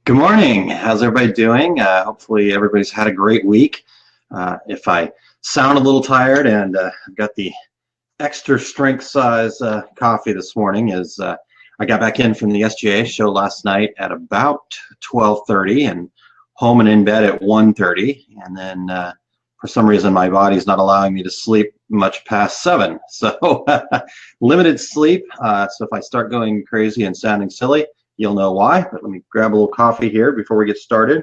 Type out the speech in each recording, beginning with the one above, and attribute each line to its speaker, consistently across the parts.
Speaker 1: Good morning. How's everybody doing? Hopefully everybody's had a great week. If I sound a little tired and I've got the extra strength size coffee this morning is I got back in from the SGA show last night at about 12:30 and home and in bed at 1:30, and then for some reason my body's not allowing me to sleep much past 7. So limited sleep. So if I start going crazy and sounding silly, you'll know why. But let me grab a little coffee here before we get started.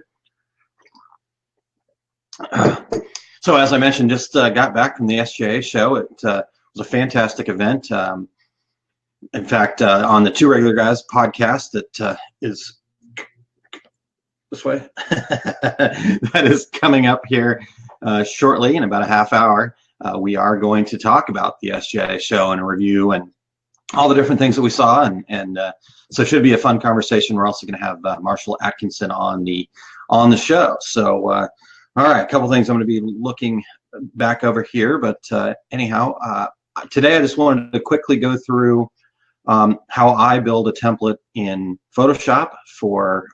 Speaker 1: So as I mentioned, just got back from the SGA show. It was a fantastic event. In fact, on the Two Regular Guys podcast that is this way, that is coming up here shortly in about a half hour, we are going to talk about the SGA show and a review and all the different things that we saw, and so it should be a fun conversation. We're also going to have Marshall Atkinson on the show. So all right, a couple things I'm going to be looking back over here, but anyhow, today I just wanted to quickly go through how I build a template in Photoshop for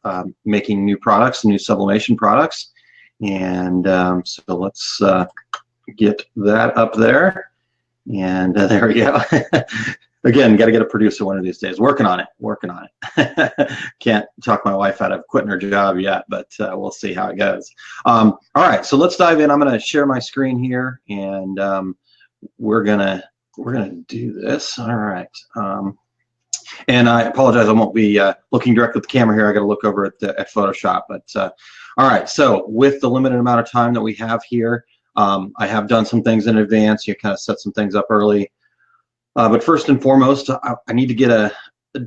Speaker 1: making new products, new sublimation products, and so let's get that up there, and there we go. Again, got to get a producer one of these days. Working on it. Can't talk my wife out of quitting her job yet, but we'll see how it goes. All right, so let's dive in. I'm going to share my screen here, and we're gonna do this. All right. And I apologize, I won't be looking directly at the camera here. I got to look over at Photoshop. But all right, so with the limited amount of time that we have here, I have done some things in advance. You kind of set some things up early. But first and foremost, I need to get a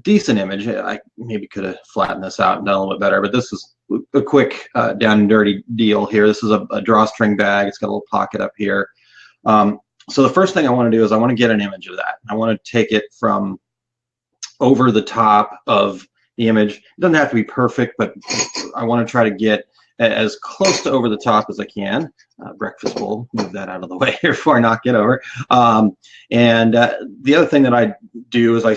Speaker 1: decent image. I maybe could have flattened this out and done a little bit better, but this is a quick down and dirty deal here. This is a drawstring bag. It's got a little pocket up here. So the first thing I want to do is I want to get an image of that. I want to take it from over the top of the image. It doesn't have to be perfect, but I want to try to get as close to over the top as I can. Breakfast bowl, move that out of the way here before I knock it over. And the other thing that I do is I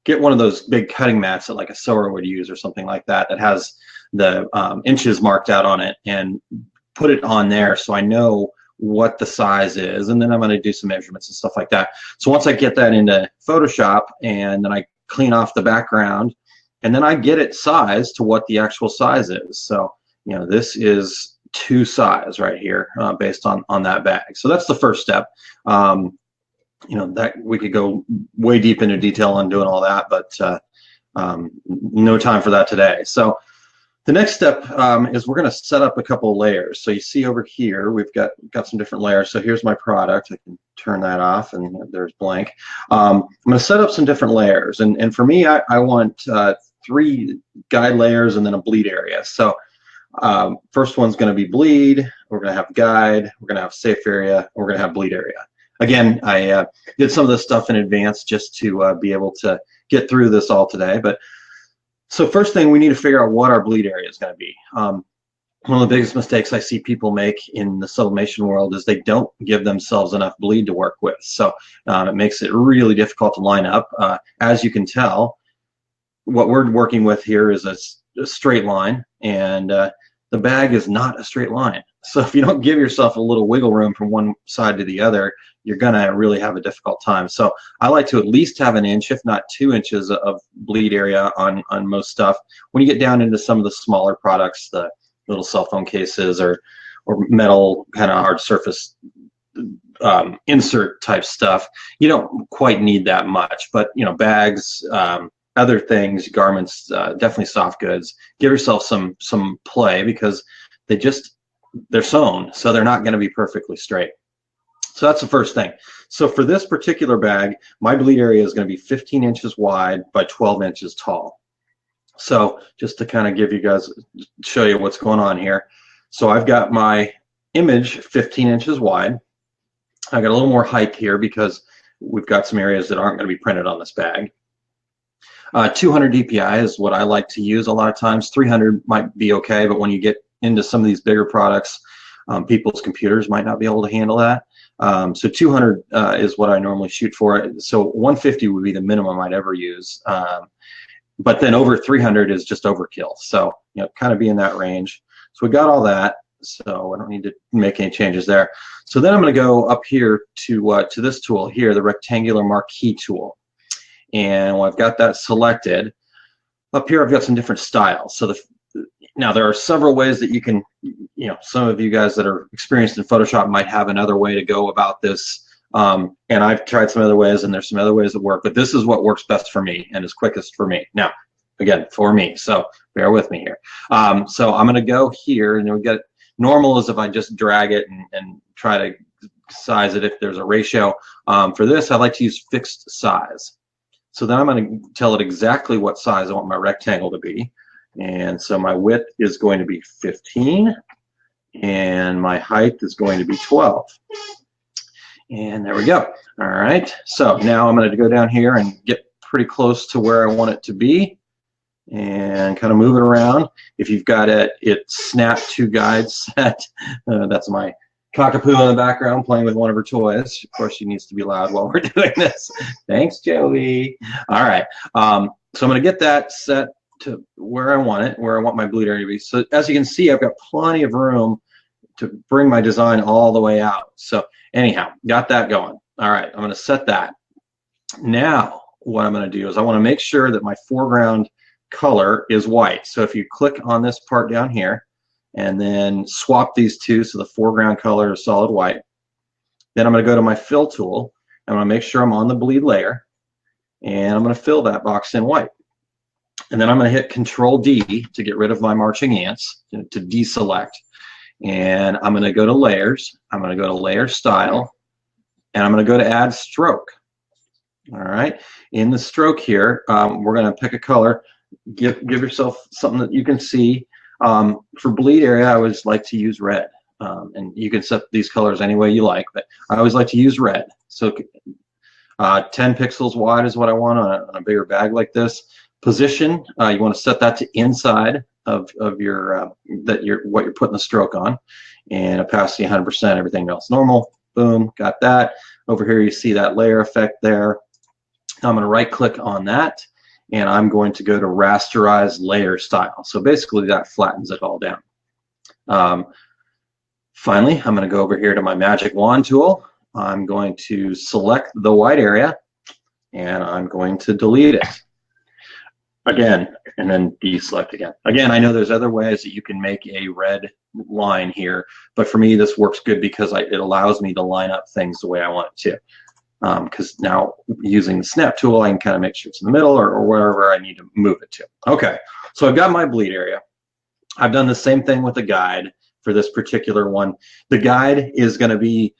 Speaker 1: get one of those big cutting mats that like a sewer would use or something like that, that has the inches marked out on it, and put it on there so I know what the size is, and then I'm going to do some measurements and stuff like that. So once I get that into Photoshop, and then I clean off the background, and then I get it sized to what the actual size is. So you know, this is 2 size right here based on that bag. So that's the first step. You know, that we could go way deep into detail on doing all that, but no time for that today. So the next step is we're going to set up a couple of layers. So you see over here, we've got some different layers. So here's my product. I can turn that off, and there's blank. I'm going to set up some different layers. And for me, I want 3 guide layers and then a bleed area. So first one's going to be bleed. We're going to have guide. We're going to have safe area. And we're going to have bleed area. Again, I did some of this stuff in advance just to be able to get through this all today. But so first thing, we need to figure out what our bleed area is going to be. One of the biggest mistakes I see people make in the sublimation world is they don't give themselves enough bleed to work with. So it makes it really difficult to line up. As you can tell, what we're working with here is a straight line, and the bag is not a straight line. So if you don't give yourself a little wiggle room from one side to the other, you're gonna really have a difficult time. So I like to at least have 1 inch, if not 2 inches of bleed area on most stuff. When you get down into some of the smaller products, the little cell phone cases or metal kind of hard surface insert type stuff, you don't quite need that much. But you know, bags, other things, garments, definitely soft goods, give yourself some play, because they're sewn, so they're not going to be perfectly straight. So that's the first thing. So for this particular bag, my bleed area is going to be 15 inches wide by 12 inches tall. So just to kind of give you guys, show you what's going on here. So I've got my image 15 inches wide. I got a little more height here because we've got some areas that aren't going to be printed on this bag. 200 DPI is what I like to use a lot of times. 300 might be okay, but when you get into some of these bigger products, people's computers might not be able to handle that. So 200 is what I normally shoot for. So 150 would be the minimum I'd ever use. But then over 300 is just overkill. So kind of be in that range. So we got all that. So I don't need to make any changes there. So then I'm going to go up here to this tool here, the rectangular marquee tool. And when I've got that selected, up here I've got some different styles. So now there are several ways that you can, some of you guys that are experienced in Photoshop might have another way to go about this. And I've tried some other ways, and there's some other ways that work, but this is what works best for me and is quickest for me. Now, again, for me, so bear with me here. So I'm going to go here, and we get normal is if I just drag it and try to size it if there's a ratio. For this, I like to use fixed size. So then I'm going to tell it exactly what size I want my rectangle to be. And so my width is going to be 15, and my height is going to be 12. And there we go. All right. So now I'm going to go down here and get pretty close to where I want it to be and kind of move it around. If you've got it snap to guide set, that's my cockapoo in the background playing with one of her toys. Of course, she needs to be loud while we're doing this. Thanks, Joey. All right. So I'm going to get that set to where I want it, where I want my bleed area to be. So as you can see, I've got plenty of room to bring my design all the way out. So anyhow, got that going. All right, I'm going to set that. Now, what I'm going to do is I want to make sure that my foreground color is white. So if you click on this part down here and then swap these two so the foreground color is solid white, then I'm going to go to my fill tool. I'm going to make sure I'm on the bleed layer, and I'm going to fill that box in white. And then I'm going to hit Control D to get rid of my marching ants, to deselect. And I'm going to go to layers. I'm going to go to layer style, and I'm going to go to add stroke. All right. In the stroke here, we're going to pick a color. Give yourself something that you can see. For bleed area, I always like to use red. And you can set these colors any way you like, but I always like to use red. So 10 pixels wide is what I want on a bigger bag like this. Position, you want to set that to inside of your what you're putting the stroke on, and opacity 100%, everything else normal. Boom, got that. Over here you see that layer effect there. I'm going to right click on that, and I'm going to go to rasterize layer style. So basically that flattens it all down. Finally, I'm going to go over here to my magic wand tool. I'm going to select the white area, and I'm going to delete it again, and then deselect again. Again, I know there's other ways that you can make a red line here, but for me this works good because it allows me to line up things the way I want it to. Because now using the snap tool, I can kind of make sure it's in the middle or wherever I need to move it to. Okay, so I've got my bleed area. I've done the same thing with the guide for this particular one. The guide is going to be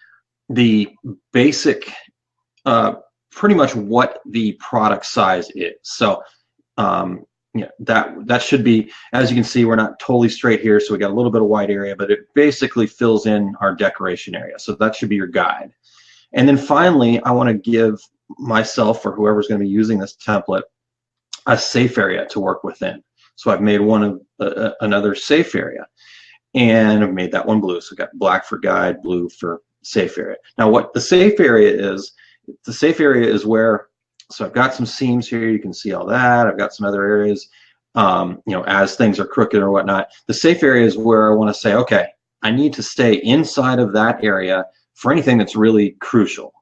Speaker 1: the basic, pretty much what the product size is. So that should be, as you can see, we're not totally straight here, so we got a little bit of white area, but it basically fills in our decoration area. So that should be your guide. And then finally, I want to give myself, or whoever's going to be using this template, a safe area to work within. So I've made another safe area, and I've made that one blue. So I've got black for guide, blue for safe area. Now what the safe area is where, so I've got some seams here, you can see all that. I've got some other areas, as things are crooked or whatnot. The safe area is where I want to say, okay, I need to stay inside of that area for anything that's really crucial.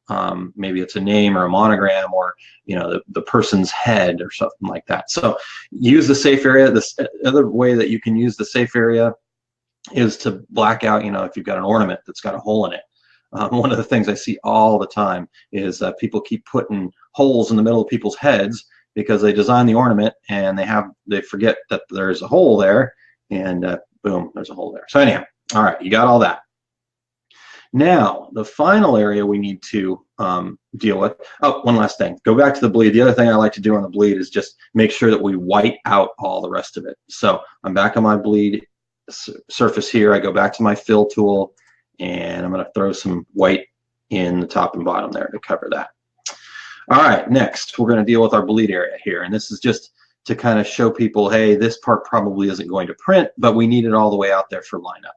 Speaker 1: Maybe it's a name or a monogram, or the person's head or something like that. So use the safe area. This other way that you can use the safe area is to black out, if you've got an ornament that's got a hole in it. One of the things I see all the time is people keep putting holes in the middle of people's heads because they design the ornament and they forget that there's a hole there, and boom, there's a hole there. So anyhow, all right, you got all that. Now, the final area we need to deal with, one last thing. Go back to the bleed. The other thing I like to do on the bleed is just make sure that we white out all the rest of it. So I'm back on my bleed surface here. I go back to my fill tool, and I'm going to throw some white in the top and bottom there to cover that. All right, next we're going to deal with our bleed area here, and this is just to kind of show people, hey, this part probably isn't going to print, but we need it all the way out there for lineup.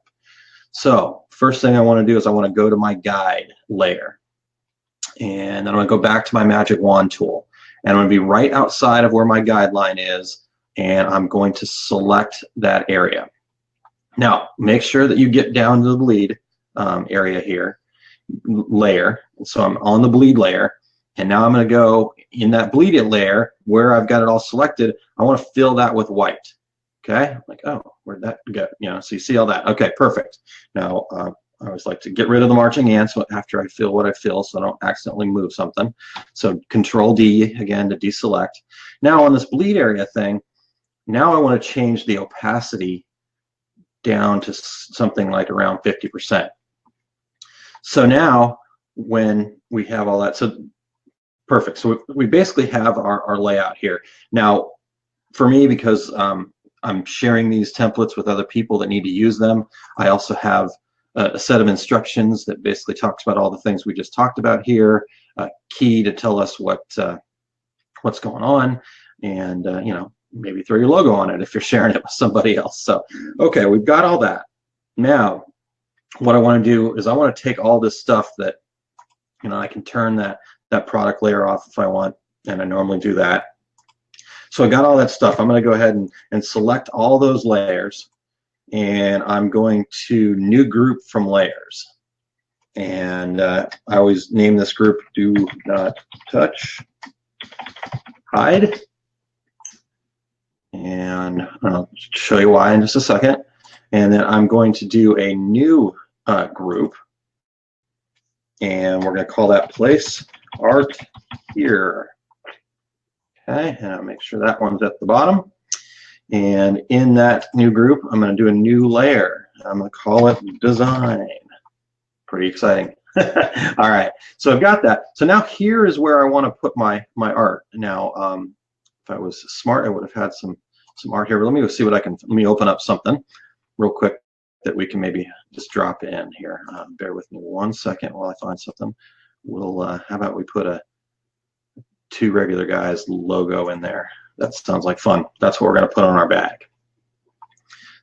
Speaker 1: So first thing I want to do is I want to go to my guide layer, and then I'm going to go back to my magic wand tool, and I'm going to be right outside of where my guideline is and I'm going to select that area. Now, make sure that you get down to the bleed area here, layer. And so I'm on the bleed layer, and now I'm going to go in that bleed layer where I've got it all selected. I want to fill that with white. Okay, like, oh, where'd that go? You know, so you see all that. Okay, perfect. Now, I always like to get rid of the marching ants after I fill what I fill, so I don't accidentally move something. So Control D again to deselect. Now on this bleed area thing, now I want to change the opacity down to something like around 50%. So now when we have all that, so perfect. So we basically have our layout here. Now, for me, because I'm sharing these templates with other people that need to use them, I also have a set of instructions that basically talks about all the things we just talked about here, a key to tell us what's going on, and you know, maybe throw your logo on it if you're sharing it with somebody else. So, okay, we've got all that. Now, what I want to do is I want to take all this stuff that, you know, I can turn that product layer off if I want, and I normally do that. So I got all that stuff. I'm going to go ahead and select all those layers, and I'm going to new group from layers. And I always name this group do not touch, hide. And I'll show you why in just a second. And then I'm going to do a new group, and we're going to call that place art here. Okay, and I'll make sure that one's at the bottom. And in that new group, I'm going to do a new layer. I'm going to call it design. Pretty exciting. All right, so I've got that. So now here is where I want to put my art. Now, if I was smart, I would have had some art here. But let me go see what I can. Let me open up something real quick that we can maybe just drop in here. Bear with me 1 second while I find something. We'll how about we put a Two Regular Guys logo in there. That sounds like fun. That's what we're going to put on our bag.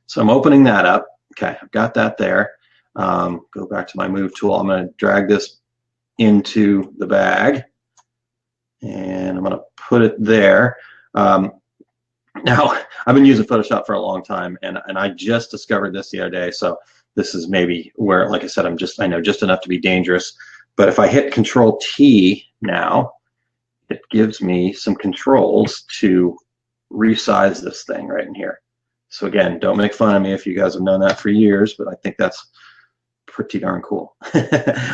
Speaker 1: So I'm opening that up. Okay, I've got that there. Go back to my move tool. I'm going to drag this into the bag, and I'm going to put it there. Now, I've been using Photoshop for a long time, and I just discovered this the other day. So this is maybe where, like I said, I know just enough to be dangerous. But if I hit Control T now, it gives me some controls to resize this thing right in here. So again, don't make fun of me if you guys have known that for years, but I think that's pretty darn cool.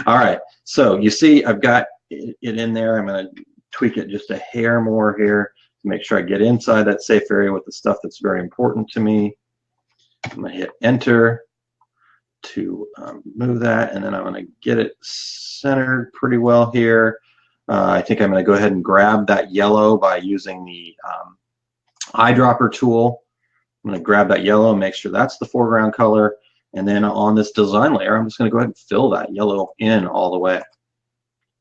Speaker 1: All right, so you see I've got it in there. I'm going to tweak it just a hair more here to make sure I get inside that safe area with the stuff that's very important to me. I'm going to hit Enter to move that, and then I'm going to get it centered pretty well here. I think I'm going to go ahead and grab that yellow by using the eyedropper tool. I'm going to grab that yellow and make sure that's the foreground color. And then on this design layer, I'm just going to go ahead and fill that yellow in all the way.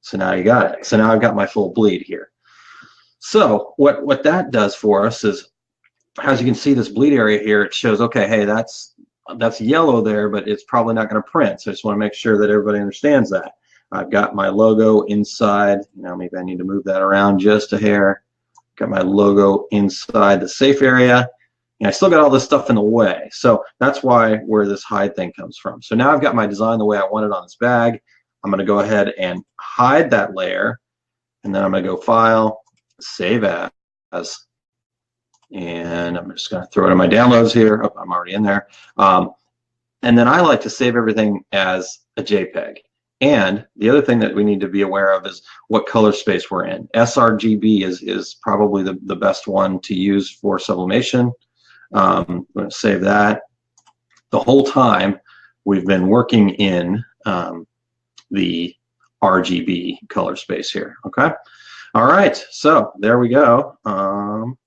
Speaker 1: So now you got it. So now I've got my full bleed here. So what that does for us is, as you can see, this bleed area here, it shows, okay, hey, that's yellow there, but it's probably not going to print. So I just want to make sure that everybody understands that. I've got my logo inside. Now maybe I need to move that around just a hair. Got my logo inside the safe area. And I still got all this stuff in the way. So that's where this hide thing comes from. So now I've got my design the way I want it on this bag. I'm going to go ahead and hide that layer. And then I'm going to go File, Save As. And I'm just going to throw it in my downloads here. Oh, I'm already in there. And then I like to save everything as a JPEG. And the other thing that we need to be aware of is what color space we're in. sRGB is probably the best one to use for sublimation. I'm going to save that. The whole time we've been working in the RGB color space here. Okay. All right. So there we go.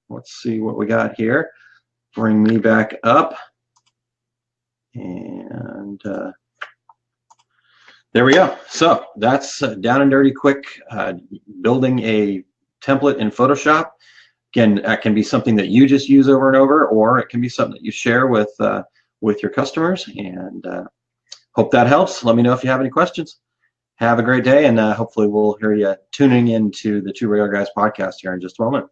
Speaker 1: Let's see what we got here. Bring me back up. And there we go. So that's down and dirty quick, building a template in Photoshop. Again, that can be something that you just use over and over, or it can be something that you share with your customers. And hope that helps. Let me know if you have any questions. Have a great day, and hopefully we'll hear you tuning into the Two Regular Guys podcast here in just a moment.